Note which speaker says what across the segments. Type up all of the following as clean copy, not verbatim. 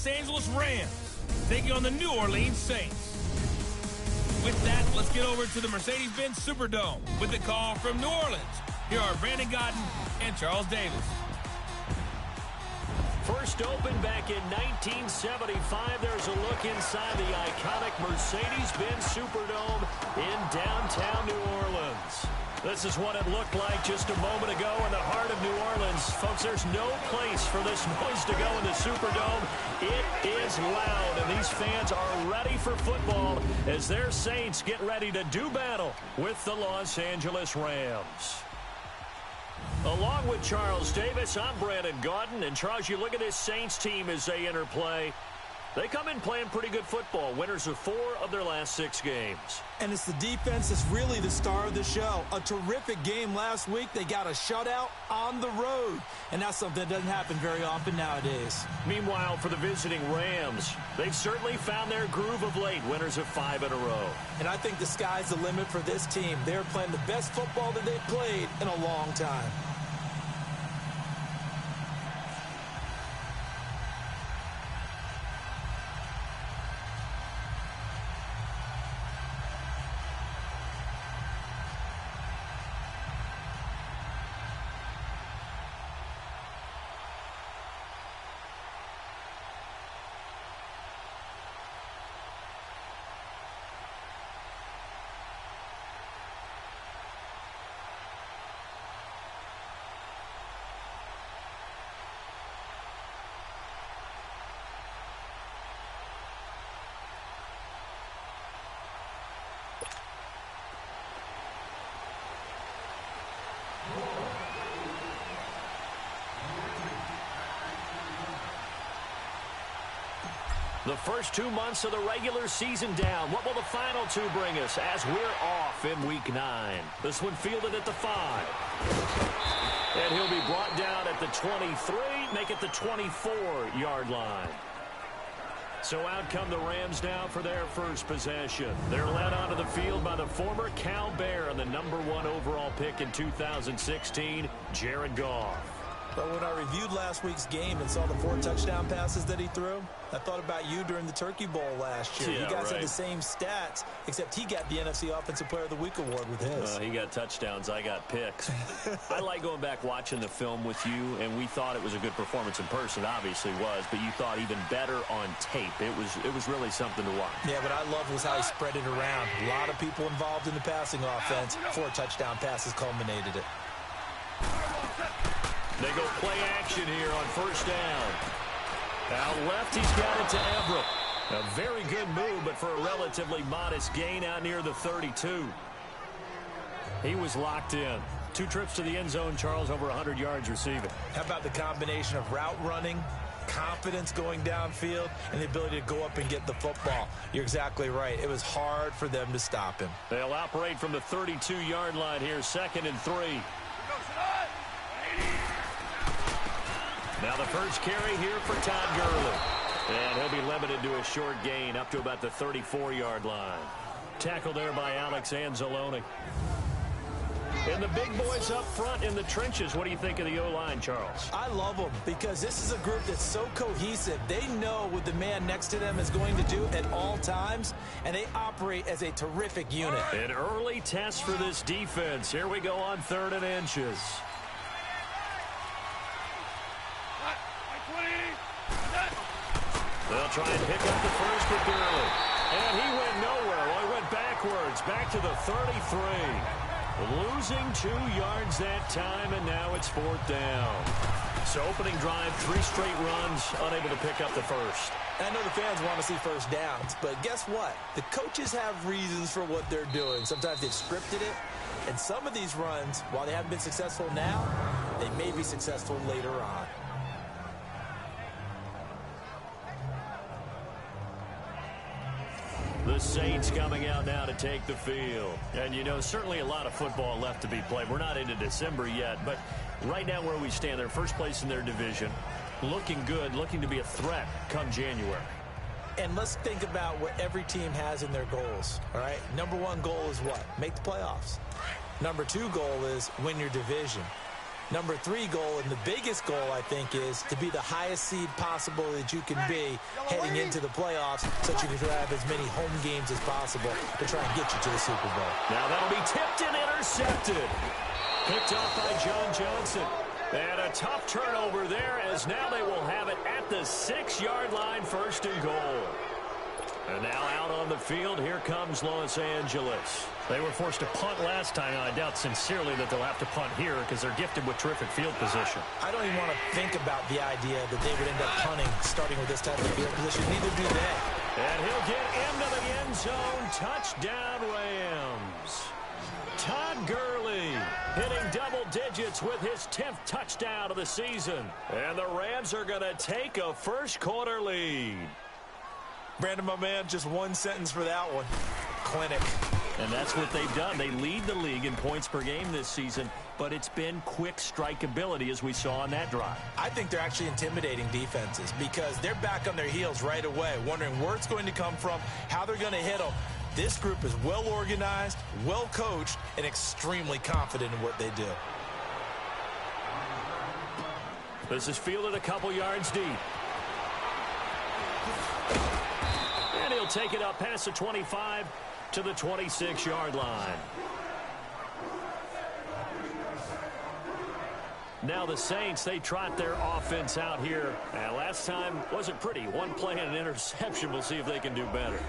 Speaker 1: Los Angeles Rams taking on the New Orleans Saints. With that, let's get over to the Mercedes-Benz Superdome with the call from New Orleans. Here are Brandon Gaudin and Charles Davis.
Speaker 2: First opened back in 1975. There's a look inside the iconic Mercedes-Benz Superdome in downtown New Orleans. This is what it looked like just a moment ago in the heart of New Orleans. Folks, there's no place for this noise to go in the Superdome. It is loud, and these fans are ready for football as their Saints get ready to do battle with the Los Angeles Rams. Along with Charles Davis, I'm Brandon Gaudin. And Charles, you look at this Saints team as they enter play. They come in playing pretty good football. Winners of 4 of their last 6 games.
Speaker 3: And it's the defense that's really the star of the show. A terrific game last week. They got a shutout on the road. And that's something that doesn't happen very often nowadays.
Speaker 2: Meanwhile, for the visiting Rams, they've certainly found their groove of late. Winners of 5 in a row.
Speaker 3: And I think the sky's the limit for this team. They're playing the best football that they've played in a long time.
Speaker 2: The first 2 months of the regular season down. What will the final 2 bring us as we're off in Week 9? This one fielded at the 5. And he'll be brought down at the 23, make it the 24-yard line. So out come the Rams now for their first possession. They're led onto the field by the former Cal Bear and the #1 overall pick in 2016, Jared Goff.
Speaker 3: But when I reviewed last week's game and saw the 4 touchdown passes that he threw, I thought about you during the Turkey Bowl last year.
Speaker 2: Yeah,
Speaker 3: you guys
Speaker 2: right.
Speaker 3: had the same stats, except he got the NFC Offensive Player of the Week award with his.
Speaker 2: He got touchdowns. I got picks. I like going back watching the film with you, and we thought it was a good performance in person. Obviously was, but you thought even better on tape. It was really something to watch.
Speaker 3: Yeah, what I loved was how he spread it around. A lot of people involved in the passing offense. 4 touchdown passes culminated it.
Speaker 2: They go play action here on first down. Out left, he's got it to Everett. A very good move, but for a relatively modest gain out near the 32. He was locked in. 2 trips to the end zone, Charles, over 100 yards receiving.
Speaker 3: How about the combination of route running, confidence going downfield, and the ability to go up and get the football? You're exactly right. It was hard for them to stop him.
Speaker 2: They'll operate from the 32-yard line here, 2nd and 3. Now the first carry here for Todd Gurley. And he'll be limited to a short gain up to about the 34-yard line. Tackled there by Alex Anzalone. And the big boys up front in the trenches. What do you think of the O-line, Charles?
Speaker 3: I love them because this is a group that's so cohesive. They know what the man next to them is going to do at all times, and they operate as a terrific unit.
Speaker 2: An early test for this defense. Here we go on 3rd and inches. They'll try and pick up the first with Gurley. And he went nowhere. Well, he went backwards, back to the 33. Losing 2 yards that time, and now it's 4th down. So opening drive, 3 straight runs, unable to pick up the first.
Speaker 3: I know the fans want to see first downs, but guess what? The coaches have reasons for what they're doing. Sometimes they've scripted it, and some of these runs, while they haven't been successful now, they may be successful later on.
Speaker 2: The Saints coming out now to take the field. And, you know, certainly a lot of football left to be played. We're not into December yet, but right now where we stand, they're first place in their division. Looking good, looking to be a threat come January.
Speaker 3: And let's think about what every team has in their goals, all right? #1 goal is what? Make the playoffs. #2 goal is win your division. Number 3 goal, and the biggest goal, I think, is to be the highest seed possible that you can be heading into the playoffs so that you can have as many home games as possible to try and get you to the Super Bowl.
Speaker 2: Now that'll be tipped and intercepted. Picked off by John Johnson. And a tough turnover there, as now they will have it at the 6-yard line, 1st and goal. And now out on the field, here comes Los Angeles.
Speaker 4: They were forced to punt last time, and I doubt sincerely that they'll have to punt here because they're gifted with terrific field position.
Speaker 3: I don't even want to think about the idea that they would end up punting starting with this type of field position. Neither do they.
Speaker 2: And he'll get into the end zone. Touchdown, Rams. Todd Gurley hitting double digits with his 10th touchdown of the season. And the Rams are going to take a first-quarter lead.
Speaker 3: Brandon, my man, just one sentence for that one. Clinic.
Speaker 2: And that's what they've done. They lead the league in points per game this season, but it's been quick strikeability as we saw on that drive.
Speaker 3: I think they're actually intimidating defenses because they're back on their heels right away, wondering where it's going to come from, how they're going to hit them. This group is well organized, well coached, and extremely confident in what they do.
Speaker 2: This is fielded a couple yards deep. And he'll take it up past the 25 to the 26-yard line. Now the Saints, they trot their offense out here. And last time wasn't pretty. One play and an interception. We'll see if they can do better.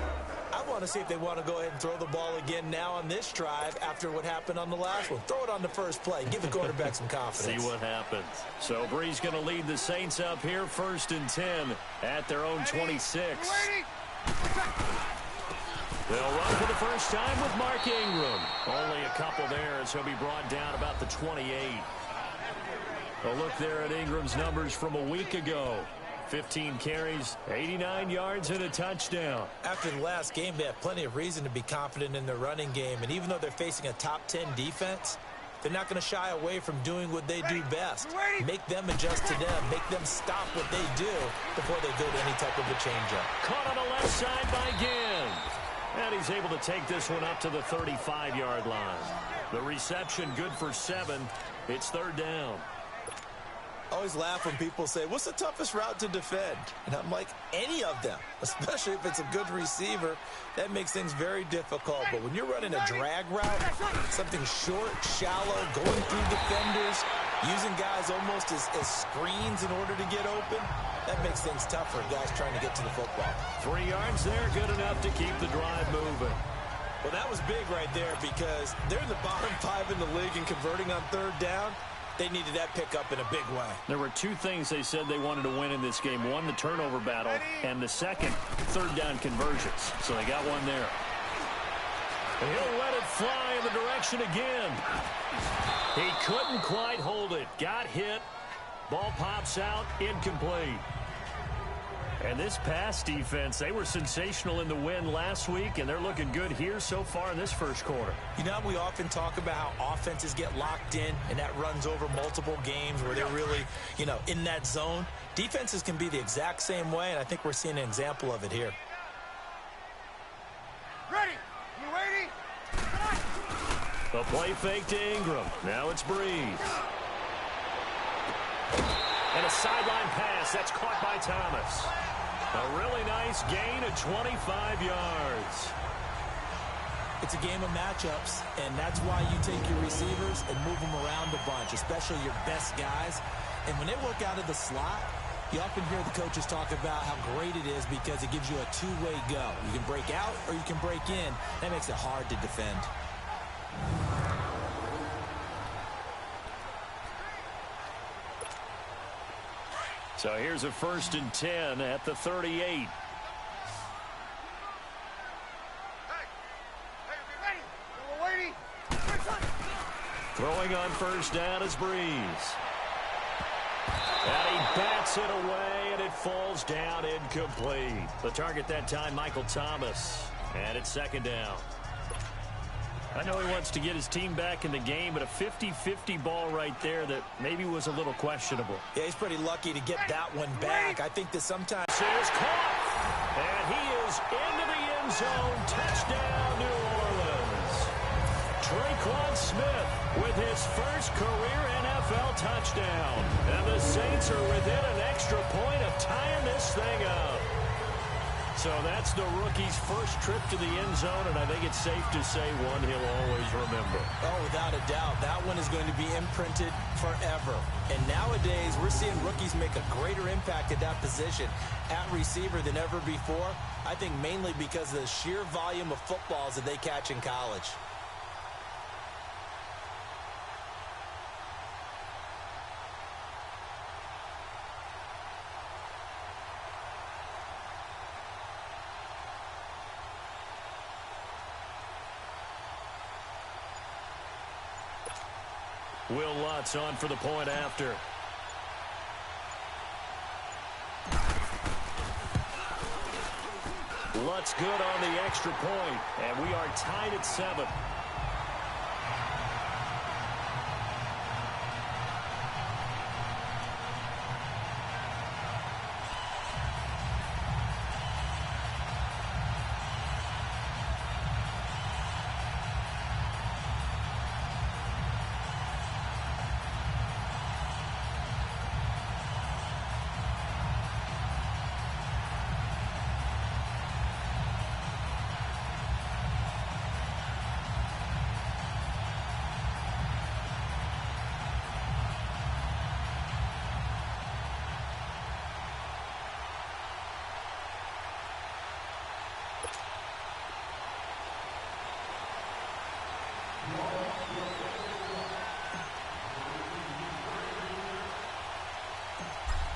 Speaker 3: I want to see if they want to go ahead and throw the ball again now on this drive after what happened on the last one. Throw it on the first play. Give the quarterback some confidence.
Speaker 2: See what happens. So Brees going to lead the Saints up here, 1st and 10 at their own 26. They'll run for the first time with Mark Ingram. Only a couple there as he'll be brought down about the 28. A look there at Ingram's numbers from a week ago. 15 carries, 89 yards, and a touchdown.
Speaker 3: After the last game, they have plenty of reason to be confident in their running game. And even though they're facing a top 10 defense, they're not going to shy away from doing what they do best. Make them adjust to them. Make them stop what they do before they go to any type of a changeup.
Speaker 2: Caught on the left side by Ginn. And he's able to take this one up to the 35-yard line. The reception good for 7. It's 3rd down.
Speaker 3: I always laugh when people say, what's the toughest route to defend? And I'm like, any of them, especially if it's a good receiver. That makes things very difficult. But when you're running a drag route, something short, shallow, going through defenders, using guys almost as screens in order to get open, that makes things tough for guys trying to get to the football.
Speaker 2: 3 yards there, good enough to keep the drive moving.
Speaker 3: Well, that was big right there because they're in the bottom 5 in the league and converting on 3rd down. They needed that pickup in a big way.
Speaker 4: There were 2 things they said they wanted to win in this game. One, the turnover battle, and the second, 3rd down conversions. So they got one there.
Speaker 2: And he'll let it fly in the direction again. He couldn't quite hold it. Got hit. Ball pops out. Incomplete. And this pass defense, they were sensational in the win last week, and they're looking good here so far in this first quarter.
Speaker 3: You know, we often talk about how offenses get locked in, and that runs over multiple games where they're really, in that zone. Defenses can be the exact same way, and I think we're seeing an example of it here.
Speaker 5: Ready? You ready?
Speaker 2: A play fake to Ingram. Now it's Brees. And a sideline pass. That's caught by Thomas. A really nice gain of 25 yards.
Speaker 3: It's a game of matchups, and that's why you take your receivers and move them around a bunch, especially your best guys. And when they work out of the slot, you often hear the coaches talk about how great it is because it gives you a two-way go. You can break out or you can break in. That makes it hard to defend.
Speaker 2: So here's a 1st and 10 at the 38. Throwing on 1st down is Brees. And he bats it away, and it falls down incomplete. The target that time, Michael Thomas. And it's 2nd down. I know he wants to get his team back in the game, but a 50-50 ball right there that maybe was a little questionable.
Speaker 3: Yeah, he's pretty lucky to get that one back. I think that sometimes...
Speaker 2: Is caught. And he is into the end zone. Touchdown, New Orleans. Tre'Quan Smith with his first career NFL touchdown. And the Saints are within an extra point of tying this thing up. So that's the rookie's first trip to the end zone, and I think it's safe to say one he'll always remember.
Speaker 3: Oh, without a doubt. That one is going to be imprinted forever. And nowadays, we're seeing rookies make a greater impact at that position at receiver than ever before. I think mainly because of the sheer volume of footballs that they catch in college.
Speaker 2: Will Lutz on for the point after. Lutz good on the extra point, and we are tied at 7.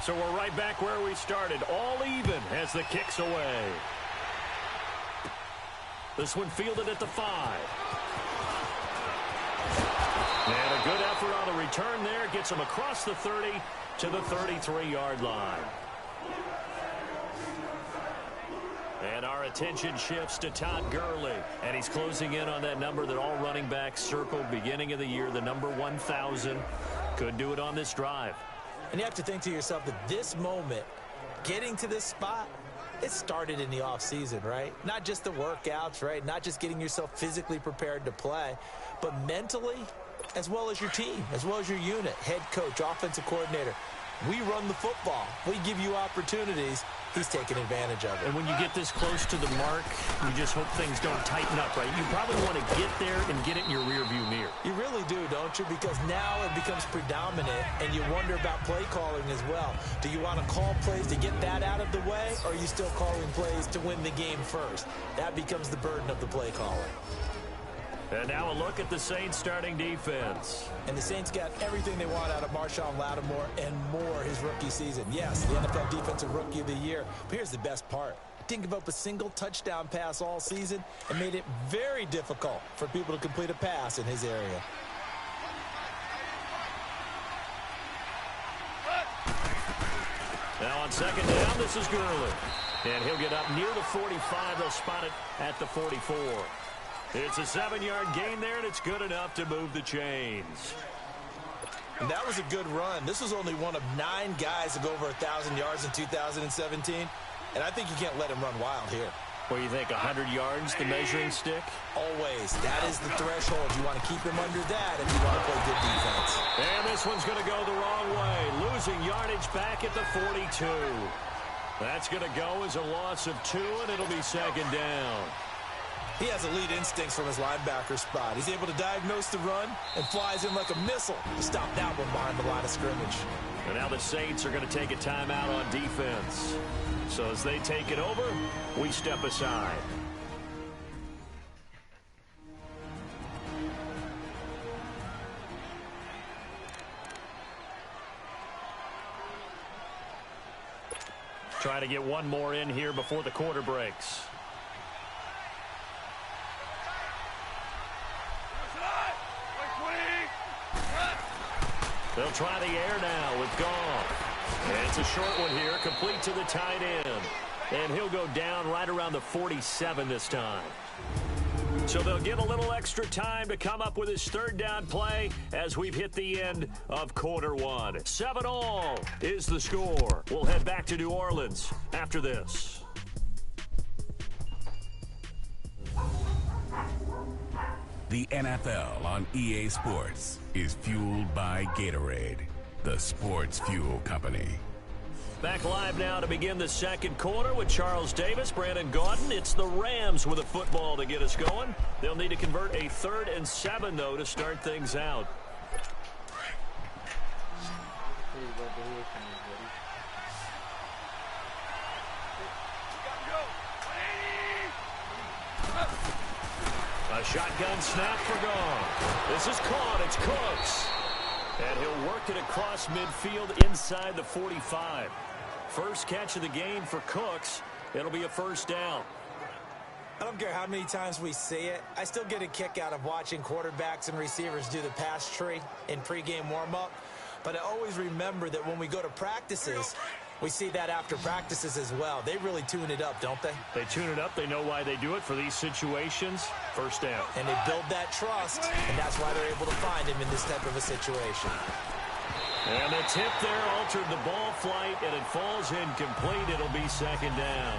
Speaker 2: So we're right back where we started, all even as the kick's away. This one fielded at the 5. And a good effort on the return there. Gets him across the 30 to the 33-yard line. And our attention shifts to Todd Gurley. And he's closing in on that number that all running backs circled beginning of the year, the number 1,000. Could do it on this drive.
Speaker 3: And you have to think to yourself that this moment, getting to this spot, it started in the offseason, right? Not just the workouts, right? Not just getting yourself physically prepared to play, but mentally, as well as your team, as well as your unit, head coach, offensive coordinator. We run the football. We give you opportunities. He's taking advantage of it.
Speaker 2: And when you get this close to the mark, you just hope things don't tighten up, right? You probably want to get there and get it in your rearview mirror.
Speaker 3: You really do, don't you? Because now it becomes predominant, and you wonder about play calling as well. Do you want to call plays to get that out of the way, or are you still calling plays to win the game first? That becomes the burden of the play calling.
Speaker 2: And now a look at the Saints starting defense.
Speaker 3: And the Saints got everything they want out of Marshawn Lattimore and more his rookie season. Yes, the NFL Defensive Rookie of the Year. But here's the best part. Didn't give up a single touchdown pass all season and made it very difficult for people to complete a pass in his area.
Speaker 2: Now on second down, this is Gurley. And he'll get up near the 45. They'll spot it at the 44. It's a 7-yard gain there, and it's good enough to move the chains.
Speaker 3: And that was a good run. This was only one of 9 guys to go over 1,000 yards in 2017. And I think you can't let him run wild here.
Speaker 2: What do you think, 100 yards, the measuring stick?
Speaker 3: Always. That is the threshold. You want to keep him under that if you want to play good defense.
Speaker 2: And this one's going to go the wrong way. Losing yardage back at the 42. That's going to go as a loss of 2, and it'll be second down.
Speaker 3: He has elite instincts from his linebacker spot. He's able to diagnose the run and flies in like a missile to stop that one behind the line of scrimmage.
Speaker 2: And now the Saints are going to take a timeout on defense. So as they take it over, we step aside. Try to get one more in here before the quarter breaks. They'll try the air now with Goff. And it's a short one here, complete to the tight end. And he'll go down right around the 47 this time. So they'll get a little extra time to come up with his third down play as we've hit the end of quarter 1. 7-all is the score. We'll head back to New Orleans after this.
Speaker 6: The NFL on EA Sports is fueled by Gatorade, the sports fuel company.
Speaker 2: Back live now to begin the second quarter with Charles Davis, Brandon Gaudin. It's the Rams with a football to get us going. They'll need to convert a 3rd and 7, though, to start things out. A shotgun snap for Goff. This is caught. It's Cooks. And he'll work it across midfield inside the 45. First catch of the game for Cooks. It'll be a first down.
Speaker 3: I don't care how many times we see it. I still get a kick out of watching quarterbacks and receivers do the pass tree in pregame warm-up. But I always remember that when we go to practices, we see that after practices as well. They really tune it up, don't they?
Speaker 2: They tune it up. They know why they do it for these situations. First down.
Speaker 3: And they build that trust, and that's why they're able to find him in this type of a situation.
Speaker 2: And the tip there altered the ball flight, and it falls incomplete. It'll be second down.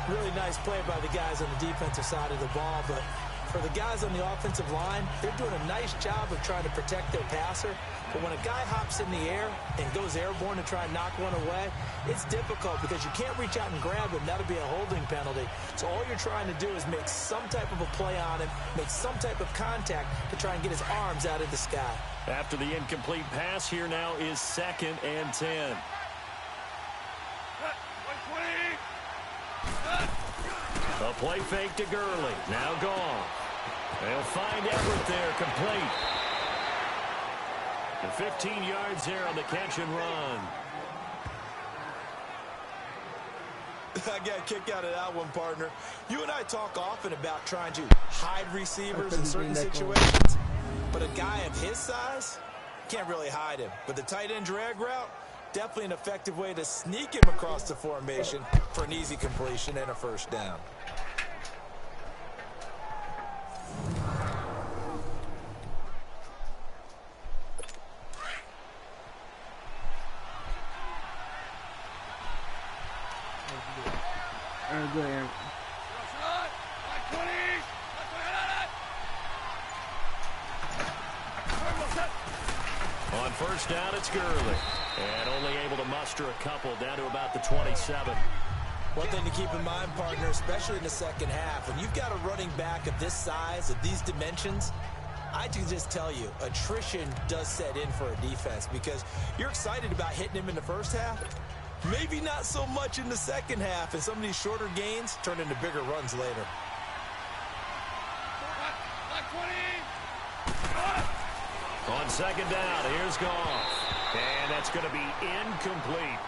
Speaker 3: Really nice play by the guys on the defensive side of the ball, but for the guys on the offensive line, they're doing a nice job of trying to protect their passer. But when a guy hops in the air and goes airborne to try and knock one away, it's difficult because you can't reach out and grab him. That'll be a holding penalty. So all you're trying to do is make some type of a play on him, make some type of contact to try and get his arms out of the sky.
Speaker 2: After the incomplete pass, here now is 2nd and 10. A play fake to Gurley. Now gone. They'll find Everett there, complete. And 15 yards there on the catch and run.
Speaker 3: I got a kick out of that one, partner. You and I talk often about trying to hide receivers in certain situations, but a guy of his size can't really hide him. But the tight end drag route, definitely an effective way to sneak him across the formation for an easy completion and a first down.
Speaker 7: Good, Aaron.
Speaker 2: On first down, it's Gurley. And only able to muster a couple down to about the 27.
Speaker 3: One thing to keep in mind, partner, especially in the second half, when you've got a running back of this size, of these dimensions, I can just tell you, attrition does set in for a defense because you're excited about hitting him in the first half. Maybe not so much in the second half, and some of these shorter gains turn into bigger runs later.
Speaker 2: On second down, here's Goff. And that's going to be incomplete.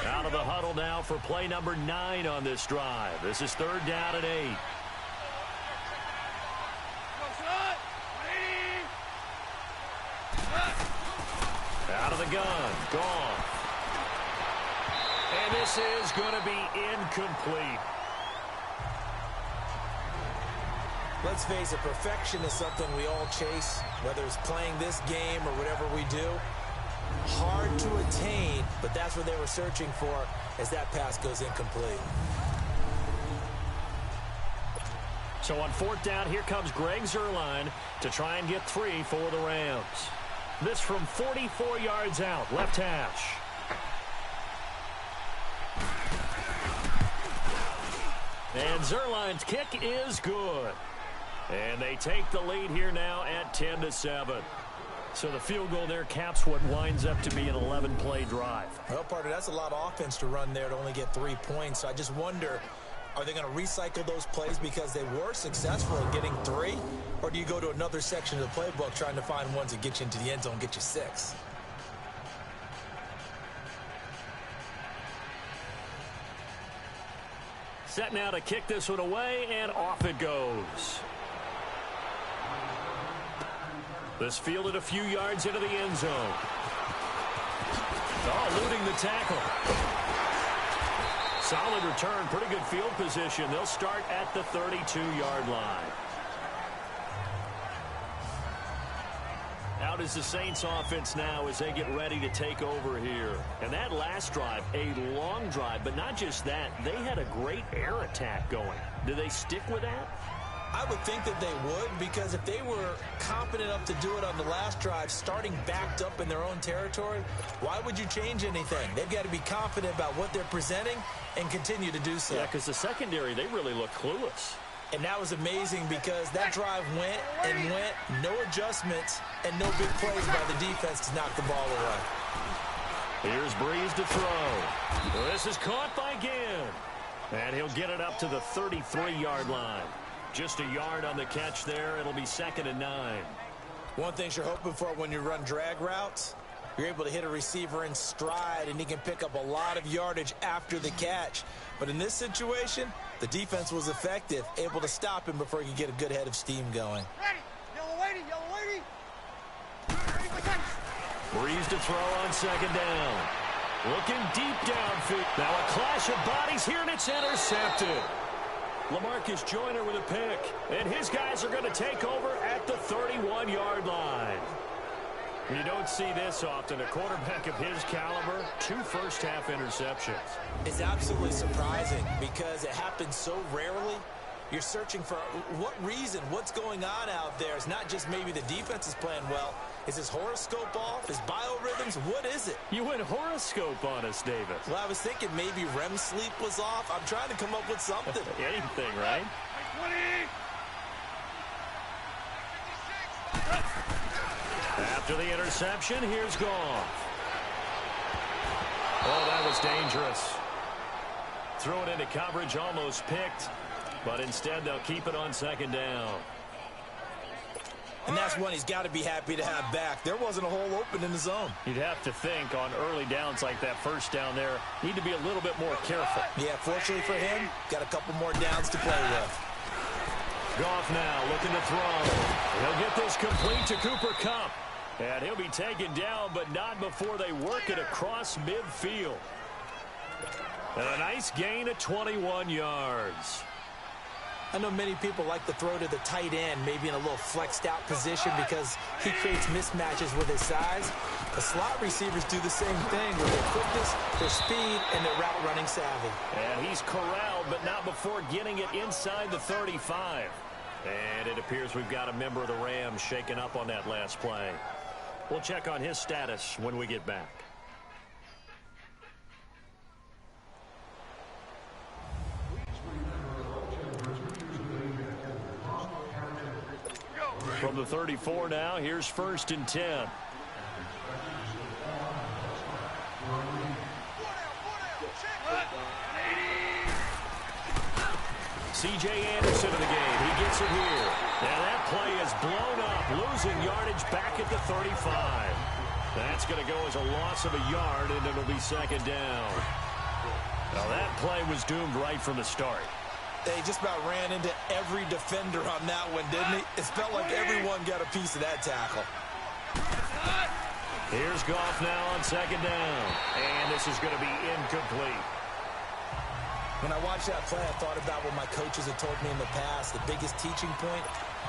Speaker 2: Out of the huddle now for play number 9 on this drive. This is 3rd down and 8. Out of the gun, Goff. And this is going to be incomplete.
Speaker 3: Let's face it, perfection is something we all chase, whether it's playing this game or whatever we do. Hard to attain, but that's what they were searching for as that pass goes incomplete.
Speaker 2: So on 4th down, here comes Greg Zuerlein to try and get 3 for the Rams. This from 44 yards out, left hash. And Zuerlein's kick is good. And they take the lead here now at 10-7. So the field goal there caps what winds up to be an 11-play drive.
Speaker 3: Well, partner, that's a lot of offense to run there to only get 3 points. So I just wonder, are they going to recycle those plays because they were successful in getting 3? Or do you go to another section of the playbook trying to find ones that get you into the end zone, get you 6?
Speaker 2: Set now to kick this one away, and off it goes. This fielded a few yards into the end zone. Oh, eluding the tackle. Solid return, pretty good field position. They'll start at the 32-yard line. Out is the Saints offense now as they get ready to take over here. And that last drive, a long drive, but not just that. They had a great air attack going. Do they stick with that?
Speaker 3: I would think that they would, because if they were confident enough to do it on the last drive, starting backed up in their own territory, why would you change anything? They've got to be confident about what they're presenting and continue to do so.
Speaker 2: Yeah, because the secondary, they really look clueless.
Speaker 3: And that was amazing because that drive went and went, no adjustments, and no big plays by the defense to knock the ball away.
Speaker 2: Here's Breeze to throw. This is caught by Ginn. And he'll get it up to the 33-yard line. Just a yard on the catch there. It'll be 2nd and 9.
Speaker 3: One thing you're hoping for when you run drag routes, you're able to hit a receiver in stride, and he can pick up a lot of yardage after the catch. But in this situation, the defense was effective, able to stop him before he could get a good head of steam going.
Speaker 5: Ready. Yellow lady. Yellow lady.
Speaker 2: Breeze to throw on 2nd down. Looking deep downfield. Now a clash of bodies here, and it's intercepted. LaMarcus Joyner with a pick. And his guys are going to take over at the 31-yard line. You don't see this often. A quarterback of his caliber, 2 first-half interceptions.
Speaker 3: It's absolutely surprising because it happens so rarely. You're searching for what reason, what's going on out there. It's not just maybe the defense is playing well. Is his horoscope off? His biorhythms? What is it?
Speaker 2: You went horoscope on us, David.
Speaker 3: Well, I was thinking maybe REM sleep was off. I'm trying to come up with something.
Speaker 2: Anything, right?
Speaker 5: 20.
Speaker 2: After the interception, here's Goff. Oh, that was dangerous. Threw it into coverage, almost picked. But instead, they'll keep it on 2nd down.
Speaker 3: And that's one he's got to be happy to have back. There wasn't a hole open in the zone.
Speaker 2: You'd have to think on early downs like that first down there, need to be a little bit more careful.
Speaker 3: Yeah, fortunately for him, got a couple more downs to play with.
Speaker 2: Goff now looking to throw. He'll get this complete to Cooper Kupp. And he'll be taken down, but not before they work it across midfield. And a nice gain of 21 yards.
Speaker 3: I know many people like to throw to the tight end, maybe in a little flexed out position because he creates mismatches with his size. The slot receivers do the same thing with their quickness, their speed, and their route running savvy.
Speaker 2: And he's corralled, but not before getting it inside the 35. And it appears we've got a member of the Rams shaken up on that last play. We'll check on his status when we get back. From the 34 now, here's 1st and 10. C.J. Anderson in the game. He gets it here. And that play is blown up, losing yardage back at the 35. That's going to go as a loss of a yard, and it'll be 2nd down. Now that play was doomed right from the start.
Speaker 3: They just about ran into every defender on that one, didn't he? It felt like everyone got a piece of that tackle.
Speaker 2: Here's Goff now on 2nd down. And this is going to be incomplete.
Speaker 3: When I watched that play, I thought about what my coaches had told me in the past. The biggest teaching point,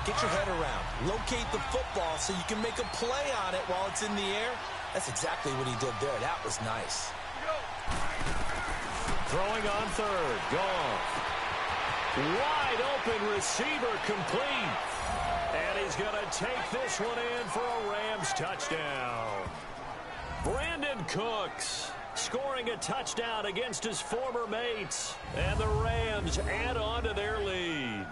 Speaker 3: get your head around. Locate the football so you can make a play on it while it's in the air. That's exactly what he did there. That was nice.
Speaker 2: Throwing on 3rd. Goff. Wide open receiver complete. And he's going to take this one in for a Rams touchdown. Brandon Cooks scoring a touchdown against his former mates. And the Rams add on to their lead.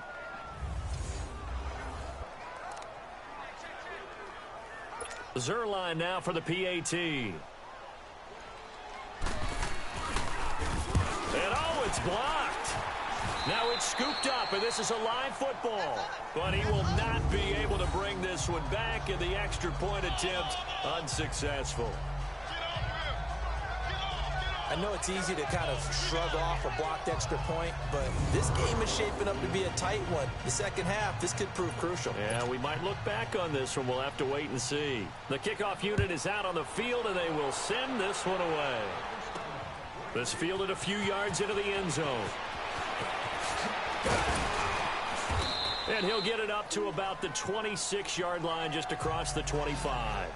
Speaker 2: Zuerlein now for the PAT. And oh, it's blocked. Now it's scooped up, and this is a live football. But he will not be able to bring this one back, and the extra point attempt unsuccessful.
Speaker 3: I know it's easy to kind of shrug off a blocked extra point, but this game is shaping up to be a tight one. The second half, this could prove crucial.
Speaker 2: Yeah, we might look back on this one. We'll have to wait and see. The kickoff unit is out on the field, and they will send this one away. This fielded a few yards into the end zone. And he'll get it up to about the 26-yard line, just across the 25.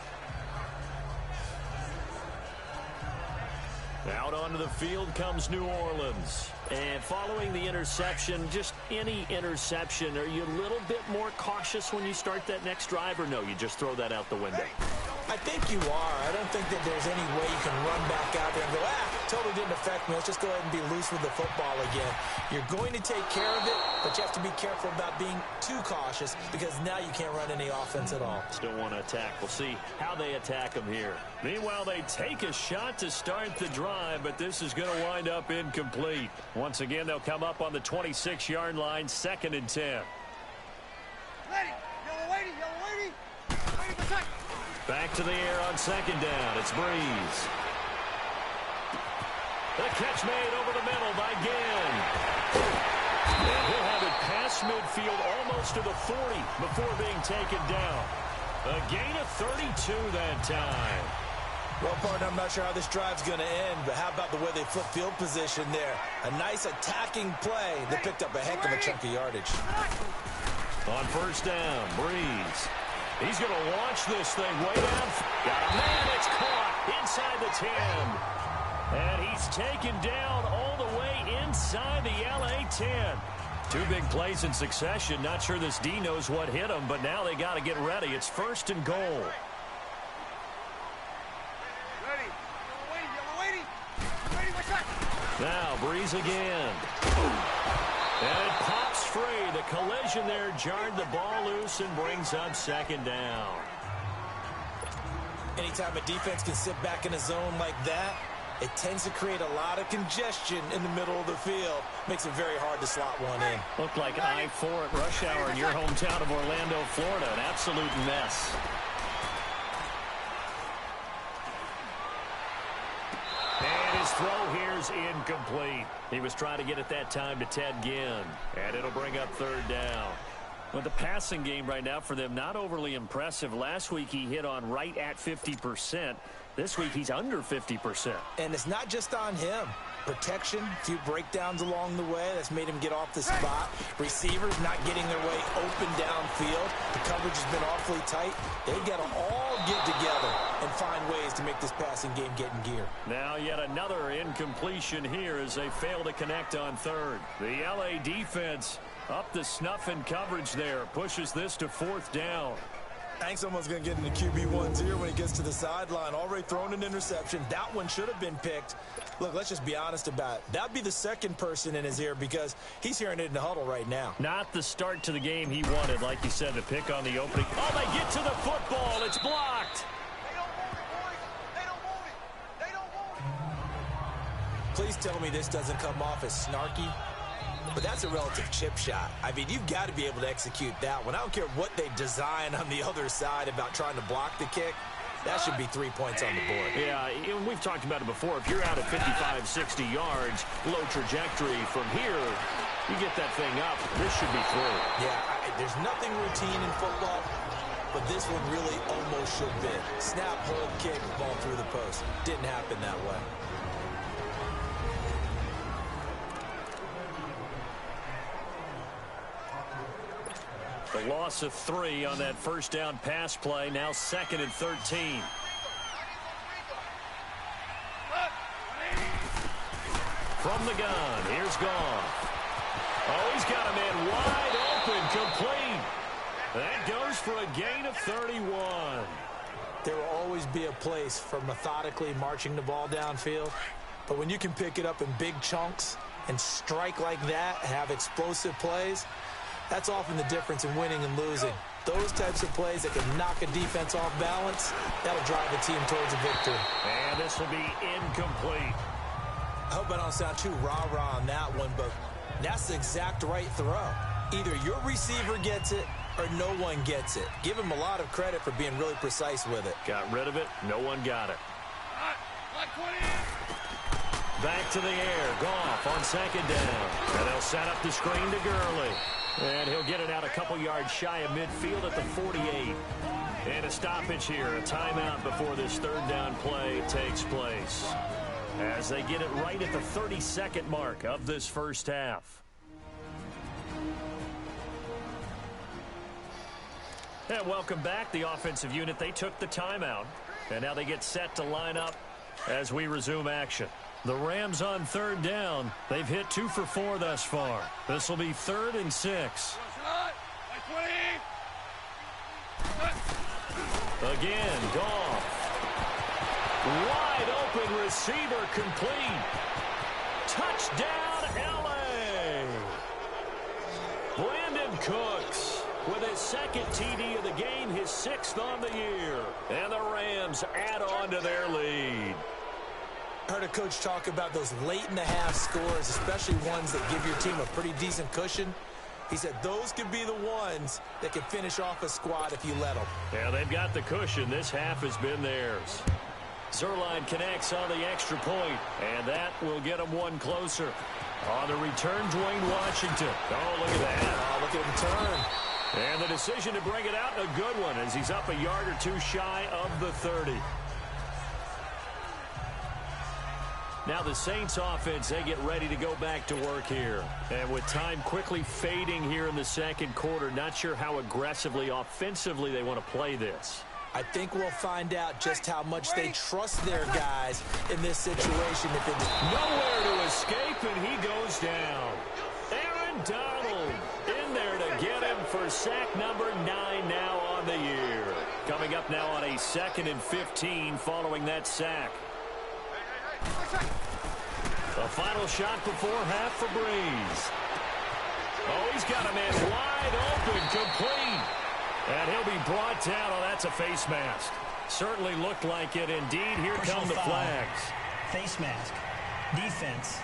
Speaker 2: Out onto the field comes New Orleans. And following the interception, just any interception, are you a little bit more cautious when you start that next drive, or no, you just throw that out the window?
Speaker 3: I think you are. I don't think that there's any way you can run back out there and go, totally didn't affect me. Let's just go ahead and be loose with the football again. You're going to take care of it, but you have to be careful about being too cautious because now you can't run any offense at all.
Speaker 2: Still want to attack. We'll see how they attack them here. Meanwhile, they take a shot to start the drive, but this is going to wind up incomplete. Once again, they'll come up on the 26-yard line, 2nd and 10.
Speaker 5: Ready. Yellow lady. Yellow lady. Ready for touch.
Speaker 2: Back to the air on 2nd down. It's Breeze. The catch made over the middle by Ginn. And he'll have it past midfield almost to the 40 before being taken down. A gain of 32 that time.
Speaker 3: Well, partner, I'm not sure how this drive's going to end, but how about the way they flip field position there? A nice attacking play. They picked up a heck of a chunk of yardage.
Speaker 2: On 1st down, Breeze. He's going to launch this thing way down. Got a man. It's caught inside the 10. And he's taken down all the way inside the LA 10. 2 big plays in succession. Not sure this D knows what hit him, but now they got to get ready. It's 1st and goal. Now Breeze again. And it pops free. The collision there jarred the ball loose and brings up 2nd down.
Speaker 3: Anytime a defense can sit back in a zone like that, it tends to create a lot of congestion in the middle of the field. Makes it very hard to slot one in.
Speaker 2: Looked like I-4 at rush hour in your hometown of Orlando, Florida. An absolute mess. And his throw here is incomplete. He was trying to get it that time to Ted Ginn. And it'll bring up 3rd down. Well, the passing game right now for them, not overly impressive. Last week he hit on right at 50%. This week he's under 50%.
Speaker 3: And it's not just on him. Protection, a few breakdowns along the way. That's made him get off the spot. Receivers not getting their way open downfield. The coverage has been awfully tight. They've got to all get together and find ways to make this passing game get in gear.
Speaker 2: Now yet another incompletion here as they fail to connect on 3rd. The LA defense up the snuff in coverage there. Pushes this to 4th down.
Speaker 3: I think someone's going to get into QB1's ear when he gets to the sideline. Already thrown an interception. That one should have been picked. Look, let's just be honest about it. That would be the 2nd person in his ear because he's hearing it in the huddle right now.
Speaker 2: Not the start to the game he wanted, like you said, to pick on the opening. Oh, they get to the football. It's blocked.
Speaker 5: They don't want it, boys. They don't want it. They don't want it.
Speaker 3: Please tell me this doesn't come off as snarky. But that's a relative chip shot. I mean, you've got to be able to execute that one. I don't care what they design on the other side about trying to block the kick. That should be 3 points on the board.
Speaker 2: Yeah, we've talked about it before. If you're out at 55, 60 yards, low trajectory from here, you get that thing up. This should be through.
Speaker 3: Yeah, there's nothing routine in football, but this one really almost should be. Snap, hold, kick, ball through the post. Didn't happen that way.
Speaker 2: The loss of 3 on that 1st down pass play. Now 2nd and 13. From the gun, here's Goff. Oh, he's got a man wide open, complete. That goes for a gain of 31.
Speaker 3: There will always be a place for methodically marching the ball downfield. But when you can pick it up in big chunks and strike like that, have explosive plays, that's often the difference in winning and losing. Those types of plays that can knock a defense off balance, that'll drive a team towards a victory.
Speaker 2: And this will be incomplete.
Speaker 3: I hope I don't sound too rah-rah on that one, but that's the exact right throw. Either your receiver gets it or no one gets it. Give him a lot of credit for being really precise with it.
Speaker 2: Got rid of it. No one got it. Back to the air. Goff on 2nd down. And they'll set up the screen to Gurley. And he'll get it out a couple yards shy of midfield at the 48. And a stoppage here, a timeout before this 3rd down play takes place. as they get it right at the 32nd mark of this first half. And welcome back. The offensive unit, they took the timeout, and now they get set to line up as we resume action. The Rams on third down. They've hit 2 for 4 thus far. This will be 3rd and 6. Again, Goff. Wide open receiver complete. Touchdown, L.A. Brandon Cooks with his 2nd TD of the game, his 6th on the year. And the Rams add on to their lead.
Speaker 3: I heard a coach talk about those late-in-the-half scores, especially ones that give your team a pretty decent cushion. He said those could be the ones that can finish off a squad if you let them.
Speaker 2: Yeah, they've got the cushion. This half has been theirs. Zuerlein connects on the extra point, and that will get them one closer. On the return, Dwayne Washington. Oh, look at that.
Speaker 3: Oh, look at him turn.
Speaker 2: And the decision to bring it out, a good one, as he's up a yard or 2 shy of the 30. Now the Saints offense, they get ready to go back to work here. And with time quickly fading here in the second quarter, not sure how aggressively, offensively they want to play this.
Speaker 3: I think we'll find out just how much they trust their guys in this situation. If it
Speaker 2: nowhere to escape, and he goes down. Aaron Donald in there to get him for sack number 9 now on the year. Coming up now on a 2nd and 15 following that sack. The final shot before half for Breeze. Oh, he's got a man wide open, complete. And he'll be brought down. Oh, that's a face mask. Certainly looked like it indeed. Here come the flags.
Speaker 7: Face mask. Defense.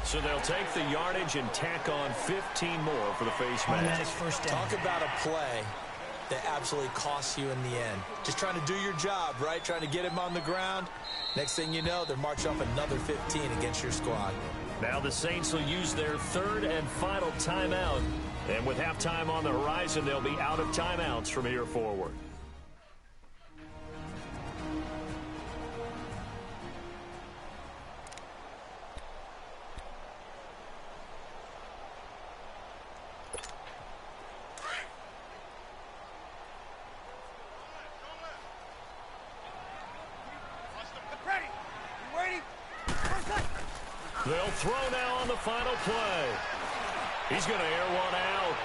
Speaker 2: So they'll take the yardage and tack on 15 more for the face mask.
Speaker 7: First down.
Speaker 3: Talk about a play that absolutely costs you in the end. Just trying to do your job, right? Trying to get him on the ground. Next thing you know, they're marching off another 15 against your squad.
Speaker 2: Now the Saints will use their 3rd and final timeout. And with halftime on the horizon, they'll be out of timeouts from here forward. They'll throw now on the final play. He's going to air one out.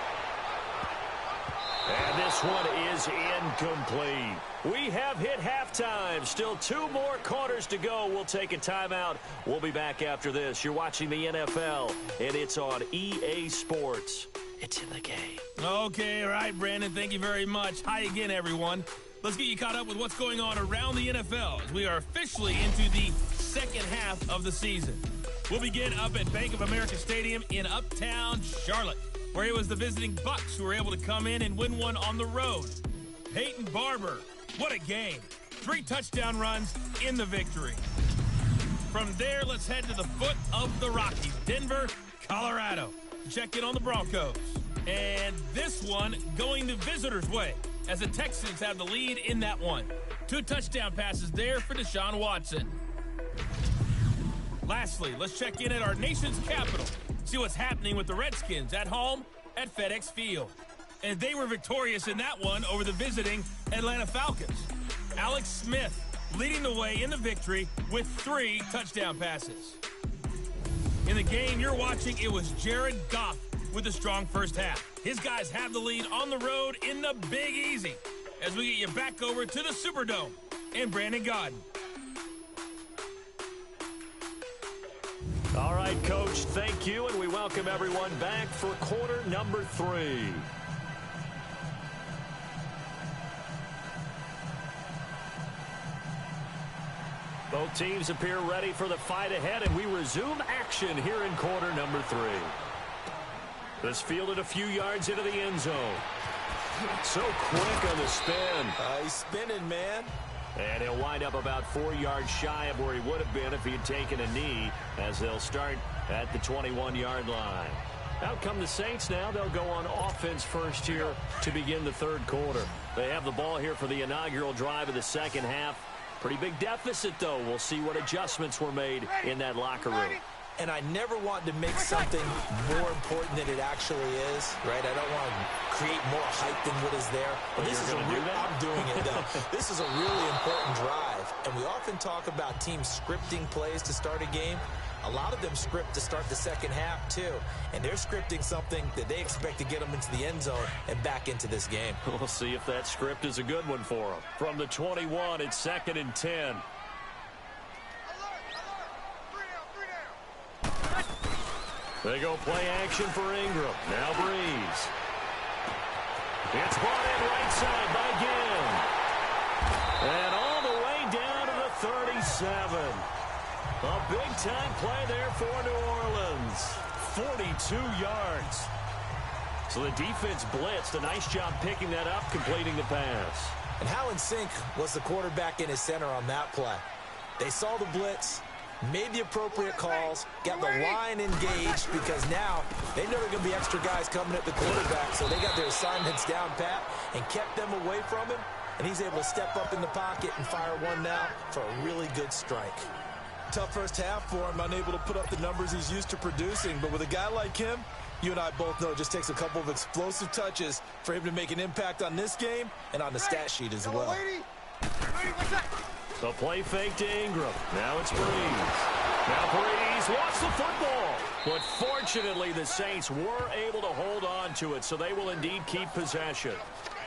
Speaker 2: And this one is incomplete. We have hit halftime. Still 2 more quarters to go. We'll take a timeout. We'll be back after this. You're watching the NFL, and it's on EA Sports. It's in the game.
Speaker 1: Okay, all right, Brandon. Thank you very much. Hi again, everyone. Let's get you caught up with what's going on around the NFL as we are officially into the second half of the season. We'll begin up at Bank of America Stadium in Uptown Charlotte, where it was the visiting Bucks who were able to come in and win one on the road. Peyton Barber, what a game. 3 touchdown runs in the victory. From there, let's head to the foot of the Rockies, Denver, Colorado. Check in on the Broncos. And this one going the visitors' way, as the Texans have the lead in that one. 2 touchdown passes there for Deshaun Watson. Lastly, let's check in at our nation's capital, see what's happening with the Redskins at home at FedEx Field. And they were victorious in that one over the visiting Atlanta Falcons. Alex Smith leading the way in the victory with 3 touchdown passes. In the game you're watching, it was Jared Goff with a strong first half. His guys have the lead on the road in the Big Easy as we get you back over to the Superdome and Brandon Gaudin.
Speaker 2: All right, Coach, thank you, and we welcome everyone back for quarter number 3. Both teams appear ready for the fight ahead, and we resume action here in quarter number 3. This fielded a few yards into the end zone. So quick on the spin.
Speaker 3: He's spinning, man.
Speaker 2: And he'll wind up about 4 yards shy of where he would have been if he had taken a knee, as they'll start at the 21-yard line. Out come the Saints now. They'll go on offense first here to begin the third quarter. They have the ball here for the inaugural drive of the second half. Pretty big deficit, though. We'll see what adjustments were made in that locker room.
Speaker 3: And I never want to make something more important than it actually is, right? I don't want to create more hype than what is there. But this is I'm doing it, though. This is a really important drive. And we often talk about teams scripting plays to start a game. A lot of them script to start the second half, too. And they're scripting something that they expect to get them into the end zone and back into this game.
Speaker 2: We'll see if that script is a good one for them. From the 21, it's 2nd and 10. They go play action for Ingram. Now Breeze. It's brought in right side by Ginn. And all the way down to the 37. A big-time play there for New Orleans. 42 yards. So the defense blitzed. A nice job picking that up, completing the pass.
Speaker 3: And how in sync was the quarterback and his center on that play? They saw the blitz, made the appropriate calls, got the line engaged because now they know there are going to be extra guys coming at the quarterback, so they got their assignments down pat and kept them away from him, and he's able to step up in the pocket and fire one now for a really good strike. Tough first half for him, unable to put up the numbers he's used to producing, but with a guy like him, you and I both know it just takes a couple of explosive touches for him to make an impact on this game and on the stat sheet as well.
Speaker 2: The play fake to Ingram. Now it's Breeze. Now Breeze wants the football. But fortunately, the Saints were able to hold on to it, so they will indeed keep possession.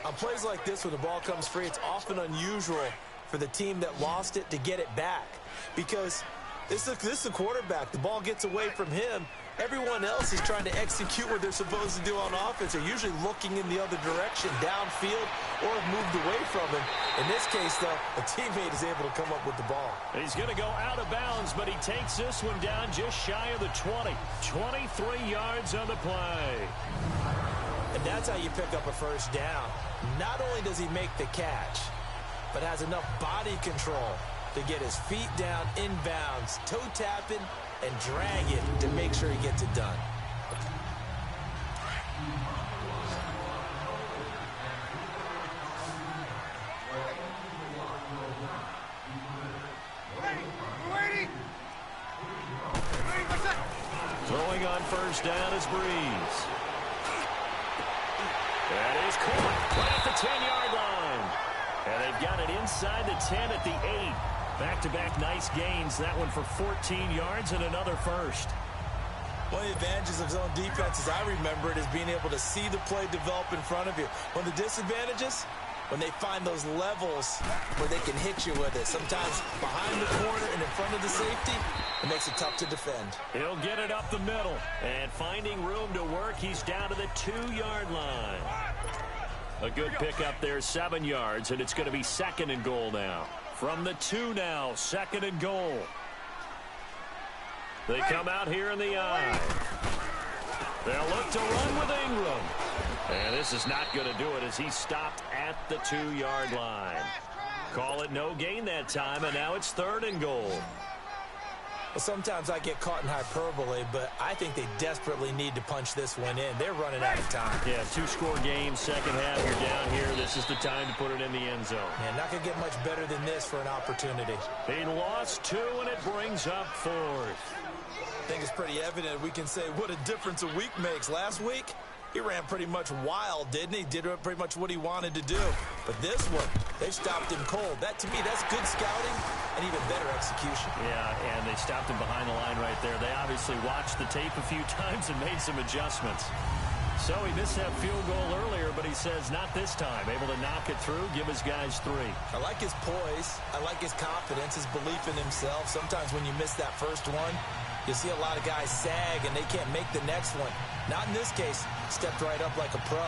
Speaker 3: On plays like this where the ball comes free, it's often unusual for the team that lost it to get it back. Because this is a quarterback. The ball gets away from him. Everyone else is trying to execute what they're supposed to do on offense. They're usually looking in the other direction, downfield, or have moved away from him. In this case, though, a teammate is able to come up with the ball.
Speaker 2: He's going to go out of bounds, but he takes this one down just shy of the 20. 23 yards on the play.
Speaker 3: And that's how you pick up a first down. Not only does he make the catch, but has enough body control to get his feet down inbounds, toe tapping, and drag it to make sure he gets it done.
Speaker 2: Throwing on first down is Breeze. That is caught right at the 10-yard line. And they've got it inside the 10 at the 8. Back-to-back nice gains. That one for 14 yards and another first.
Speaker 3: One of the advantages of zone defense, as I remember it, is being able to see the play develop in front of you. One of the disadvantages, when they find those levels where they can hit you with it. Sometimes behind the corner and in front of the safety, it makes it tough to defend.
Speaker 2: He'll get it up the middle. And finding room to work, he's down to the 2-yard line. A good pickup there, 7 yards, and it's going to be 2nd and goal now. From the 2 now, 2nd and goal. They come out here in the I. They'll look to run with Ingram. And this is not going to do it as he stopped at the 2-yard line. Call it no gain that time, and now it's 3rd and goal.
Speaker 3: Well, sometimes I get caught in hyperbole, but I think they desperately need to punch this one in. They're running out of time.
Speaker 2: Yeah, 2-score game, second half, you're down here. This is the time to put it in the end zone.
Speaker 3: Man, not going to get much better than this for an opportunity.
Speaker 2: They lost 2, and it brings up 4th.
Speaker 3: I think it's pretty evident we can say what a difference a week makes. Last week, he ran pretty much wild, didn't he? Did pretty much what he wanted to do. But this one, they stopped him cold. That, to me, that's good scouting and even better execution.
Speaker 2: Yeah, and they stopped him behind the line right there. They obviously watched the tape a few times and made some adjustments. So he missed that field goal earlier, but he says not this time. Able to knock it through, give his guys 3.
Speaker 3: I like his poise. I like his confidence, his belief in himself. Sometimes when you miss that first one, you see a lot of guys sag and they can't make the next one. Not in this case. Stepped right up like a pro.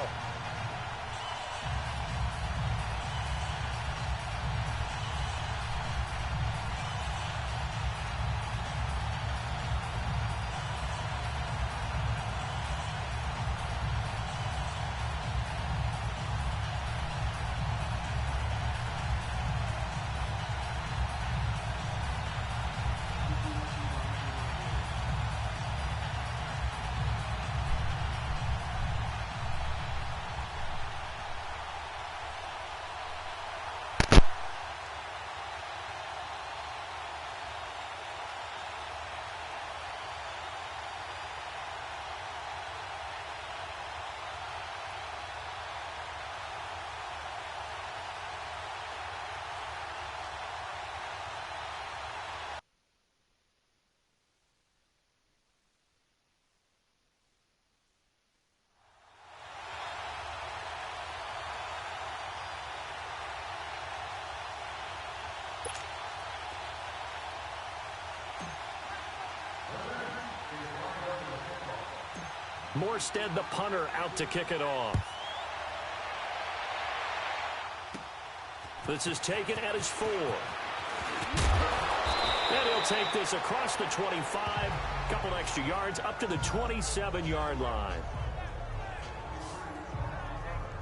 Speaker 2: Morstead, the punter, out to kick it off. This is taken at his 4. And he'll take this across the 25. Couple extra yards up to the 27-yard line.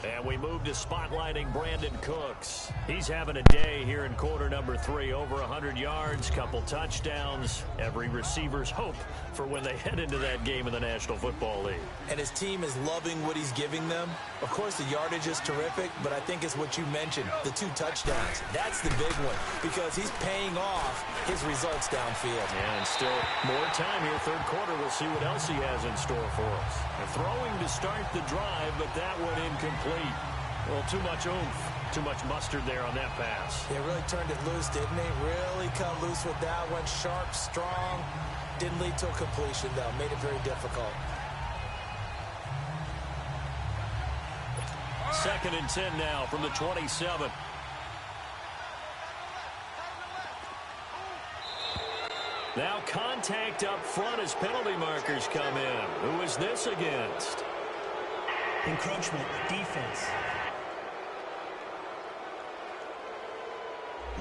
Speaker 2: And we move to spotlighting Brandon Cooks. He's having a day here in quarter number 3. Over 100 yards, couple touchdowns. Every receiver's hope for when they head into that game in the National Football League.
Speaker 3: And his team is loving what he's giving them. Of course, the yardage is terrific, but I think it's what you mentioned, the 2 touchdowns. That's the big one because he's paying off his results downfield.
Speaker 2: And still more time here. Third quarter, we'll see what else he has in store for us. And throwing to start the drive, but that one incomplete. Well, too much oomph, too much mustard there on that pass.
Speaker 3: They really turned it loose, didn't they? Really cut loose with that one. Sharp, strong. Didn't lead to a completion, though. Made it very difficult.
Speaker 2: 2nd and 10 now from the 27. Now contact up front as penalty markers come in. Who is this against?
Speaker 7: Encroachment, defense.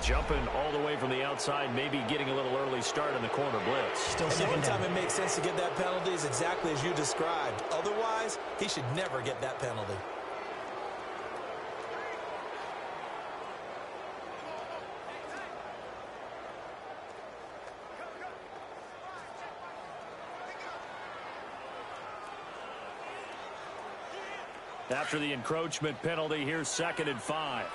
Speaker 2: Jumping all the way from the outside, maybe getting a little early start in the corner blitz.
Speaker 7: Still
Speaker 3: And the
Speaker 7: second
Speaker 3: only time
Speaker 7: down.
Speaker 3: it makes sense to get that penalty is exactly as you described. Otherwise, he should never get that penalty.
Speaker 2: After the encroachment penalty, here's 2nd and 5.